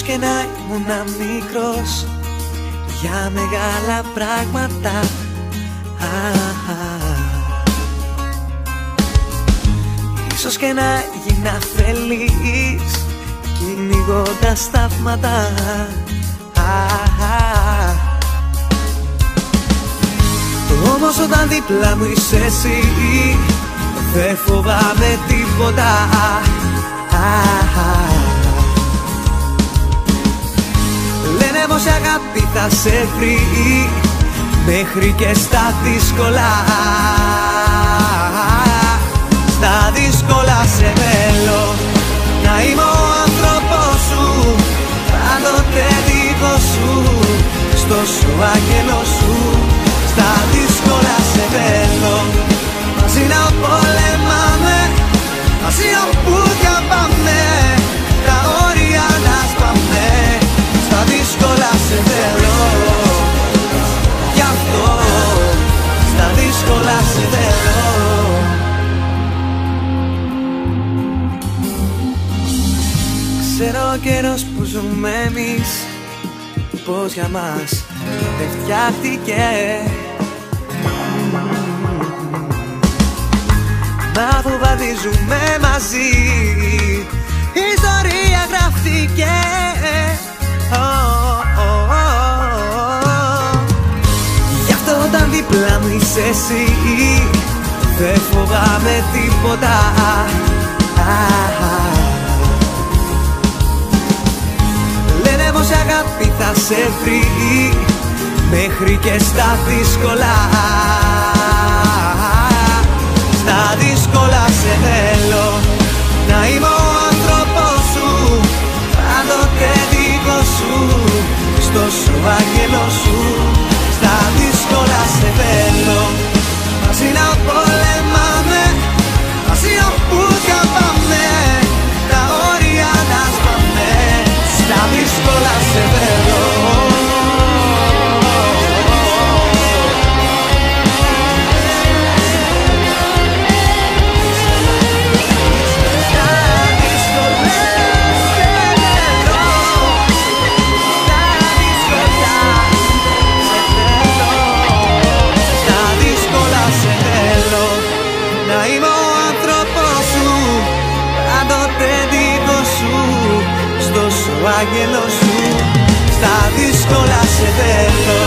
και να ήμουν μικρός για μεγάλα πράγματα. Ίσως και να γίνα αφελής κυνηγώντας θαύματα. Όμως όταν δίπλα μου είσαι εσύ δεν φοβάμαι τίποτα. Λένε πως η αγάπη θα σε βρει μέχρι και στα δύσκολα. Στα δύσκολα σε θέλω να είμαι ο άνθρωπος σου, πάντοτε δικός σου, στος ο άγγελος σου. Στα δύσκολα σε θέλω, μαζί να πολεμάμε, μαζί όπου κι αν πάμε, τα όρια να σπάμε. Στα δύσκολα σε θέλω, γι' αυτό στα δύσκολα σε θέλω. Ξέρω ο καιρός που ζούμε εμείς, πως για μας δεν φτιάχτηκε. Μα που βαδίζουμε μαζί, η ιστορία γράφτηκε. Γι' αυτό όταν δίπλα μου είσαι εσύ δεν φοβάμαι τίποτα. Λένε πως η αγάπη θα σε βρει μέχρι και στα δύσκολα. Στα δύσκολα σε θέλω να είμαι ο άνθρωπος σου, πάντοτε δικός σου, στος ο άγγελος σου. Στα δύσκολα σε θέλω, μαζί να πολεμάμε, μαζί όπου κι αν πάμε, τα όρια να σπάμε. Στα δύσκολα σε θέλω. Ο άγγελος σου, στα δύσκολα σε θέλω.